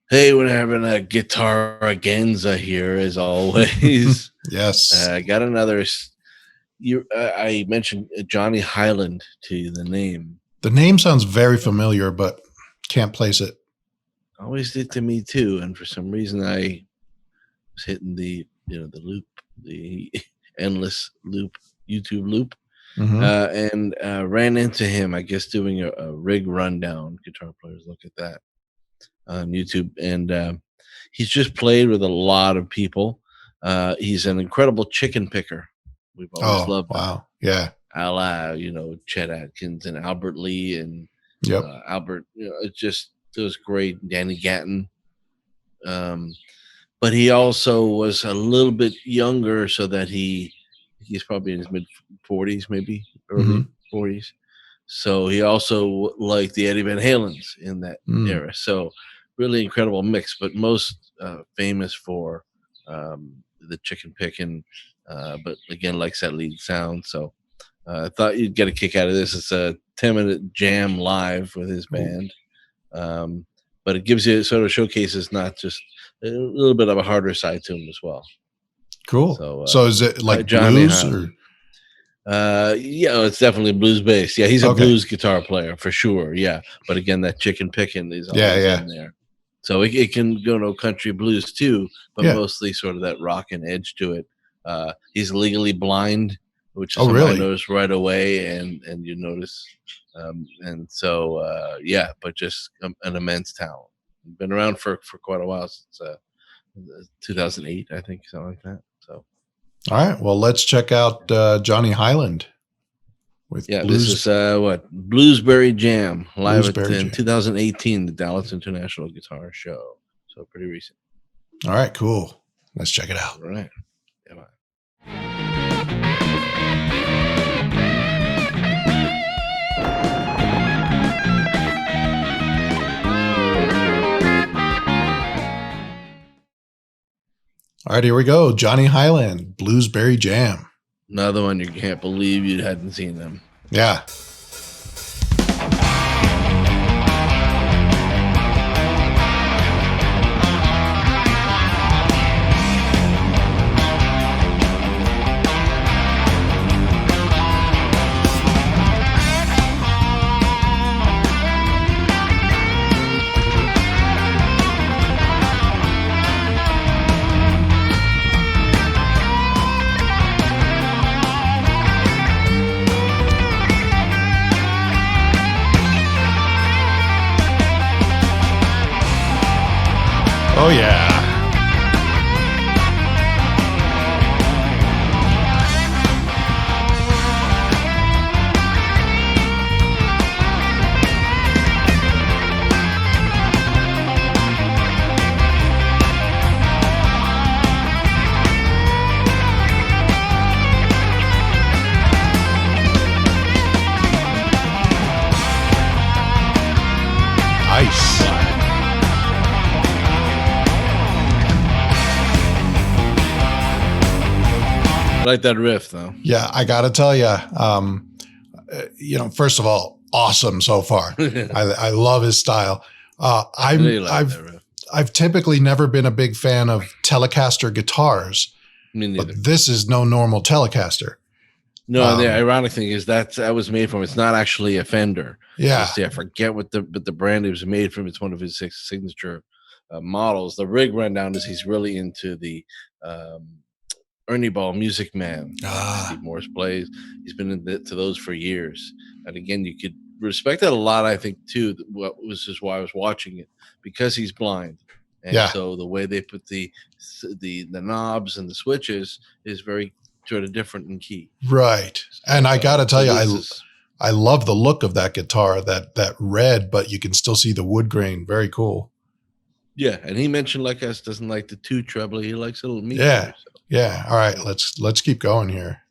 Hey, we're having a guitaraganza here as always. Yes. I got another. I mentioned Johnny Hiland to you, the name. The name sounds very familiar, but can't place it. Always did to me too, and for some reason I was hitting the loop, the endless loop, YouTube loop, and ran into him. I guess doing a rig rundown. Guitar players look at that on YouTube, and he's just played with a lot of people. He's an incredible chicken picker. We've always loved that. Wow. Yeah. A la, Chet Atkins and Albert Lee and Albert, it's just, it was great. Danny Gatton. But he also was a little bit younger, so that he's probably in his mid 40s, maybe early 40s. So he also liked the Eddie Van Halens in that era. So really incredible mix, but most famous for the chicken picking, but again, likes that lead sound. So I thought you'd get a kick out of this. It's a 10-minute jam live with his band. But it gives you, sort of showcases not just a little bit of a harder side to him as well. Cool. So is it like Johnny blues or? It's definitely blues based. Yeah, he's a blues guitar player for sure. Yeah, but again, that chicken picking is always in there. So it can go to country blues too, but mostly sort of that rock and edge to it. He's legally blind, which is something I noticed right away, and you notice, but just an immense talent. Been around for quite a while, since 2008, I think, something like that. So, all right, well, let's check out Johnny Hiland with This is Bluesberry Jam live in 2018, the Dallas International Guitar Show. So pretty recent. All right, cool. Let's check it out. All right. Come on. All right, here we go. Johnny Hiland, Bluesberry Jam. Another one you can't believe you hadn't seen them. Yeah. Oh, yeah. Nice. I like that riff, though. Yeah, I got to tell you, first of all, awesome so far. I love his style. I've typically never been a big fan of Telecaster guitars. Me neither. But this is no normal Telecaster. No, the ironic thing is that was made from. It's not actually a Fender. Yeah. I forget what the brand it was made from. It's one of his signature models. The rig rundown is he's really into the Ernie Ball Music Man. Steve Morse plays. He's been into those for years. And again, you could respect that a lot, I think, too. This is why I was watching it, because he's blind. And so the way they put the knobs and the switches is very sort of different in key. Right. And I got to tell you, I love the look of that guitar, that red, but you can still see the wood grain. Very cool. Yeah. And he mentioned, like us, doesn't like the too trebly. He likes a little meat. Yeah. Yeah. All right. Let's keep going here.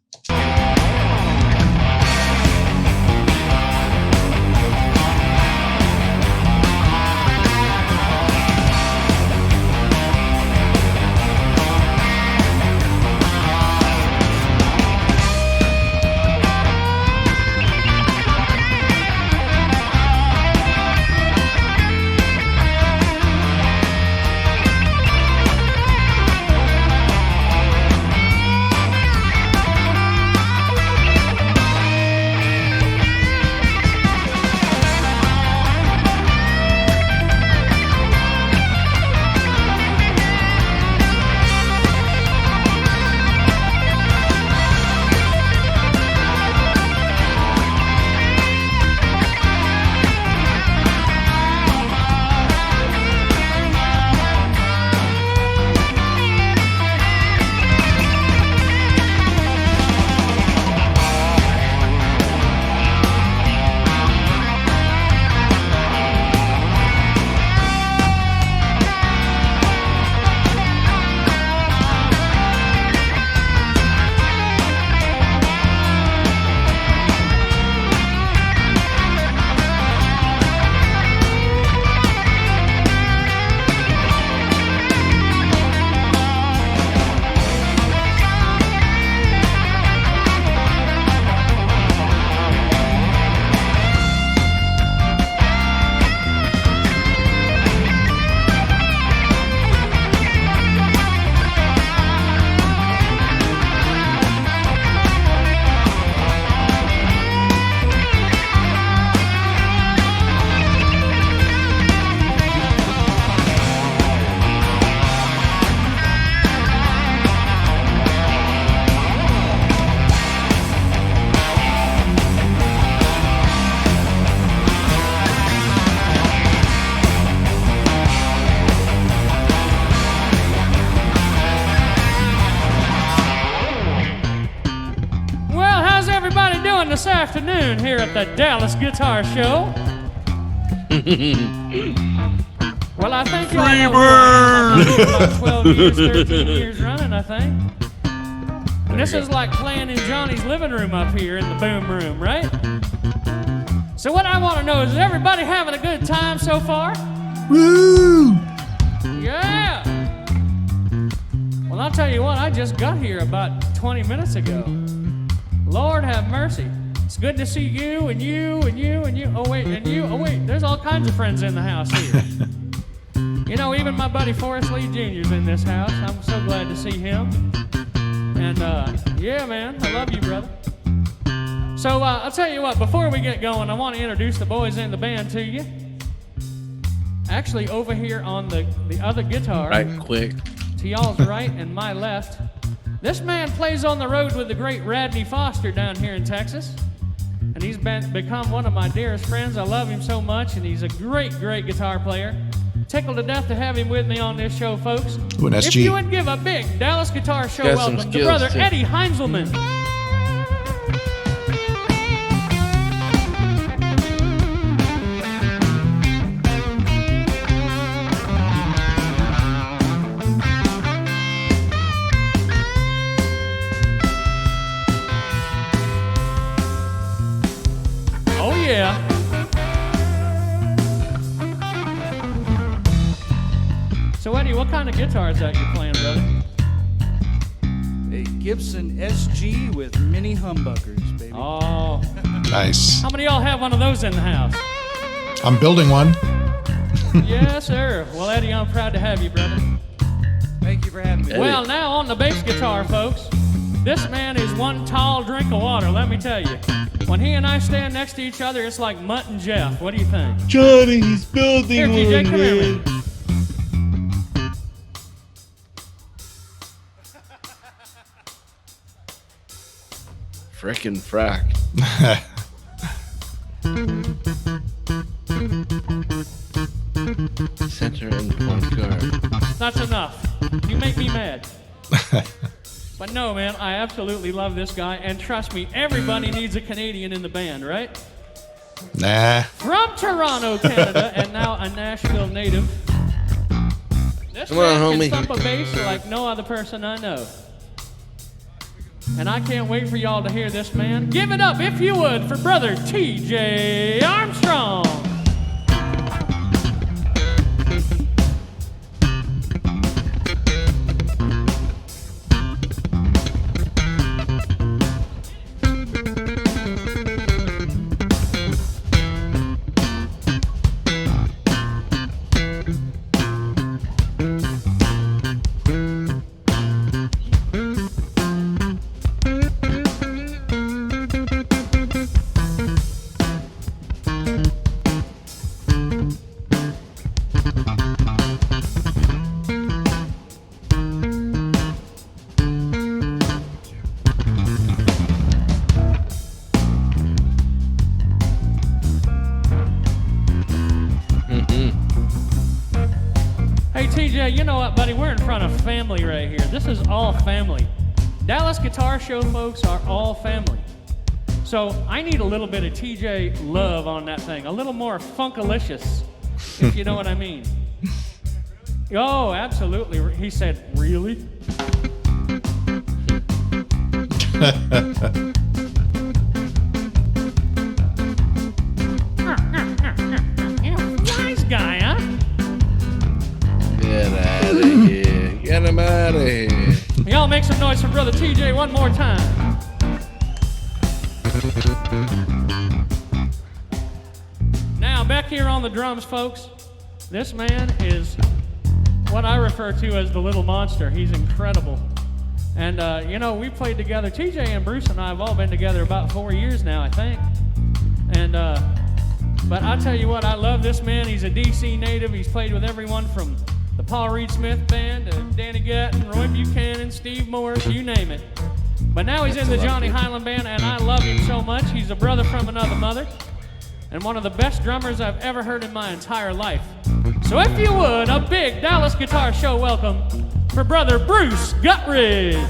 this afternoon here at the Dallas Guitar Show. Well, I think you all know who I am. I've been here about 12 years, 13 years running, I think. And this is like playing in Johnny's living room up here in the boom room, right? So what I want to know is everybody having a good time so far? Woo! Yeah! Well, I'll tell you what, I just got here about 20 minutes ago. Lord have mercy. It's good to see you and you and you and you. Oh, wait, and you. Oh, wait, there's all kinds of friends in the house here. You know, even my buddy Forrest Lee Jr.'s in this house. I'm so glad to see him. And, yeah, man, I love you, brother. So, I'll tell you what, before we get going, I want to introduce the boys in the band to you. Actually, over here on the other guitar. Right, quick. To y'all's right and my left. This man plays on the road with the great Radney Foster down here in Texas. And he's become one of my dearest friends. I love him so much, and he's a great, great guitar player. Tickled to death to have him with me on this show, folks. Ooh, if you would give a big Dallas Guitar Show welcome to brother too. Eddie Heinzelman. Oh, yeah. So, Eddie, what kind of guitar is that you're playing, brother? A Gibson SG with mini humbuckers, baby. Oh. Nice. How many of y'all have one of those in the house? I'm building one. Yes, sir. Well, Eddie, I'm proud to have you, brother. Thank you for having me. Eddie. Well, now on the bass guitar, folks, this man is one tall drink of water, let me tell you. When he and I stand next to each other, it's like Mutt and Jeff. What do you think? Johnny, he's building Here, one, TJ, come here, man. man. Frickin' frack. Center and point guard. That's enough. You make me mad. But no, man, I absolutely love this guy. And trust me, everybody needs a Canadian in the band, right? Nah. From Toronto, Canada, and now a Nashville native. This Come on, man homie. can thump a bass like no other person I know. And I can't wait for y'all to hear this man. Give it up, if you would, for brother TJ Armstrong. Hey TJ, you know what, buddy? We're in front of family right here. This is all family. Dallas Guitar Show folks are all family. So I need a little bit of TJ love on that thing. A little more funkalicious, if you know what I mean. Oh, absolutely. He said, really? Nice guy, huh? Get out of here. Get him out of here. Y'all make some noise for brother TJ one more time. Now, back here on the drums, folks, this man is what I refer to as the little monster. He's incredible. And, you know, we played together. TJ and Bruce and I have all been together about 4 years now, I think. And, but I tell you what, I love this man. He's a DC native. He's played with everyone from the Paul Reed Smith Band to Danny Gatton, Roy Buchanan, Steve Morris, you name it. But now he's in the Johnny Hiland Band, and I love him so much. He's a brother from another mother, and one of the best drummers I've ever heard in my entire life. So if you would, a big Dallas Guitar Show welcome for brother Bruce Guttridge.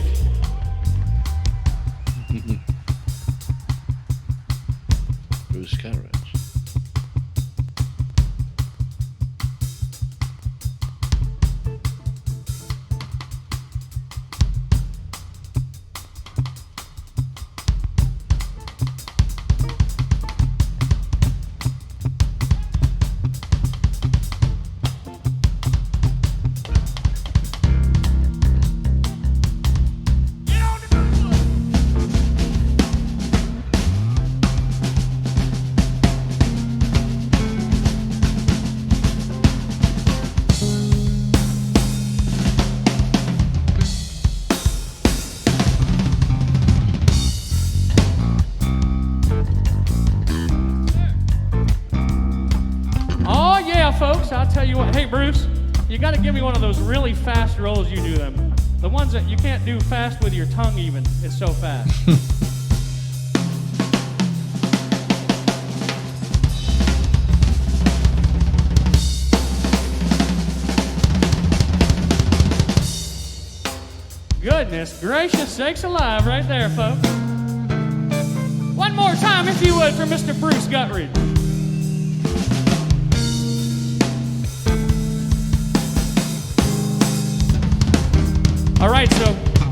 Hey, Bruce, you got to give me one of those really fast rolls you do them. The ones that you can't do fast with your tongue even. It's so fast. Goodness gracious sakes alive right there, folks. One more time, if you would, for Mr. Bruce Guthrie. All right,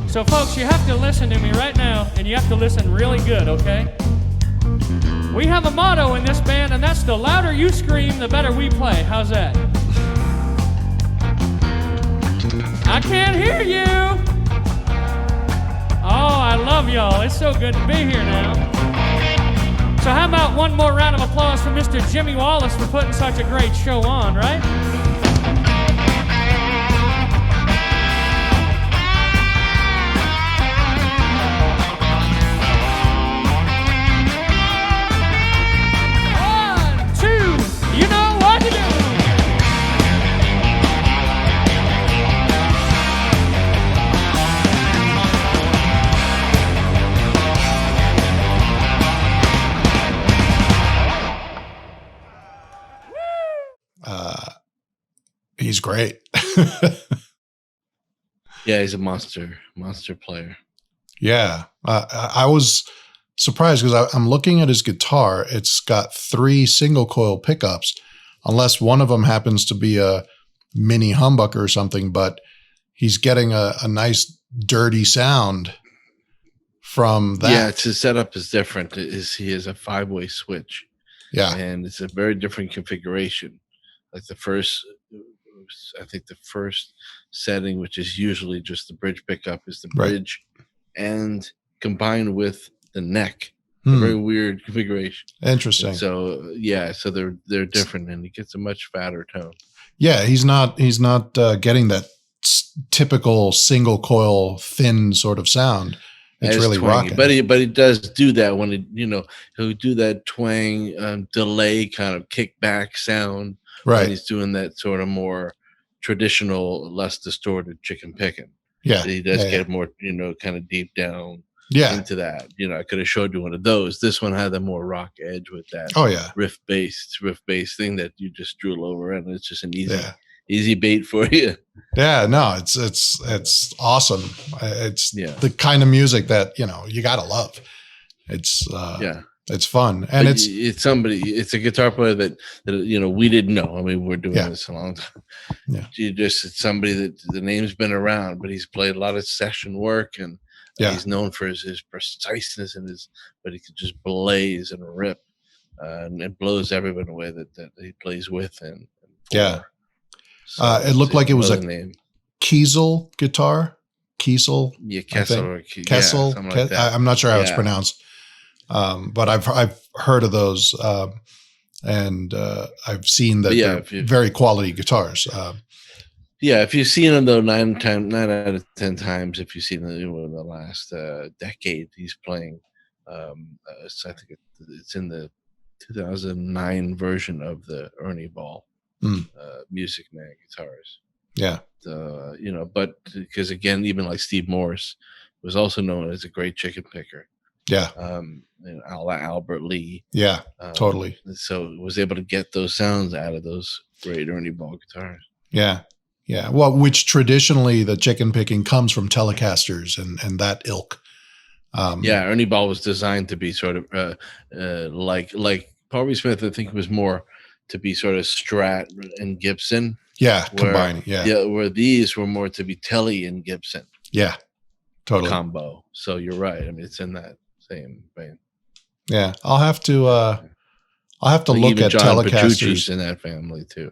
so folks, you have to listen to me right now, and you have to listen really good, okay? We have a motto in this band, and that's the louder you scream, the better we play. How's that? I can't hear you. Oh, I love y'all. It's so good to be here now. So how about one more round of applause for Mr. Jimmy Wallace for putting such a great show on, right? He's great. Yeah, he's a monster player. Yeah. I was surprised because I'm looking at his guitar. It's got 3 single coil pickups, unless one of them happens to be a mini humbucker or something, but he's getting a nice dirty sound from that. Yeah, his setup is different. He has a 5-way switch. Yeah. And it's a very different configuration. Like I think the first setting, which is usually just the bridge pickup, is the bridge, and combined with the neck. A very weird configuration. Interesting. And so so they're different, and he gets a much fatter tone. Yeah, he's not getting that typical single coil thin sort of sound. It's really twangy, rocking. but he does do that when he'll do that twang delay kind of kickback sound. Right. And he's doing that sort of more traditional, less distorted chicken picking. Yeah. He does get more, kind of deep down into that. I could have showed you one of those. This one had the more rock edge with that riff bass thing that you just drool over, and it's just an easy bait for you. Yeah, no, it's awesome. It's the kind of music that, you got to love. It's it's fun, and it's a guitar player that we didn't know. I mean, we're doing this a long time. Yeah, it's somebody that the name's been around, but he's played a lot of session work, and he's known for his preciseness and but he could just blaze and rip, and it blows everyone away that he plays with and for. So it looked like it was a name. Kiesel guitar. Kiesel, Kiesel or Kiesel. Like I'm not sure how it's pronounced. But I've heard of those, and I've seen that they're very quality guitars. If you've seen him though, 9 out of 10 times, if you've seen him in the last decade, he's playing. So I think it's in the 2009 version of the Ernie Ball Music Man guitars. Yeah. But because again, even like Steve Morse was also known as a great chicken picker. Yeah. Albert Lee. Yeah, totally. So was able to get those sounds out of those great Ernie Ball guitars. Yeah. Yeah. Well, which traditionally the chicken picking comes from Telecasters and that ilk. Ernie Ball was designed to be sort of like Paul Reed Smith. I think it was more to be sort of Strat and Gibson. Yeah, combining. Yeah. Where these were more to be Telly and Gibson. Yeah, totally. Combo. So you're right. I mean, it's in that same vein. Yeah, I'll have to look at John Telecasters. Petrucci's in that family too.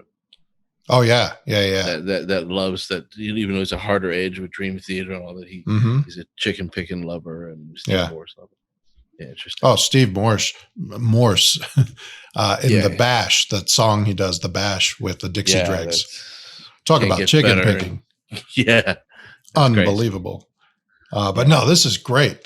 Oh yeah. That loves that. Even though it's a harder age with Dream Theater and all that, he's a chicken picking lover and Steve Morse lover. Yeah, interesting. Oh, Steve Morse in the Bash, that song he does, the Bash with the Dixie Dregs. Talk about chicken picking. Yeah, unbelievable. But no, this is great.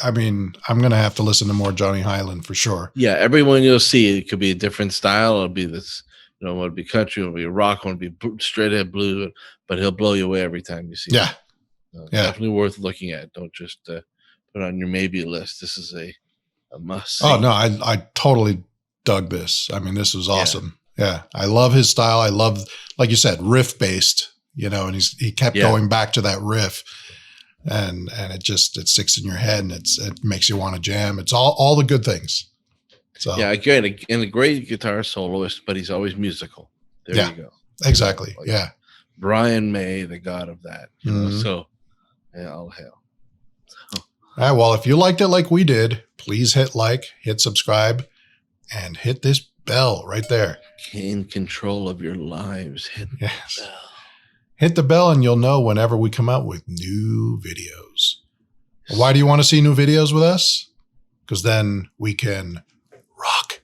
I mean, I'm going to have to listen to more Johnny Hiland for sure. Yeah, everyone you'll see, it could be a different style. It'll be this You know, want to be country, want to be rock, want to be straight ahead blues, but he'll blow you away every time you see him. Yeah. Definitely worth looking at. Don't just put it on your maybe list. This is a must. Oh no, I totally dug this. I mean, this was awesome. Yeah. I love his style. I love, like you said, riff based, you know, and he kept going back to that riff, and it sticks in your head, and it makes you want to jam. It's all the good things. So again, and a great guitar soloist, but he's always musical. There you go. Exactly. You know, like Brian May, the god of that. You know, so all hail. All right. Well, if you liked it like we did, please hit like, hit subscribe, and hit this bell right there. In control of your lives. Hit the bell. Hit the bell and you'll know whenever we come out with new videos. Why do you want to see new videos with us? Because then we can rock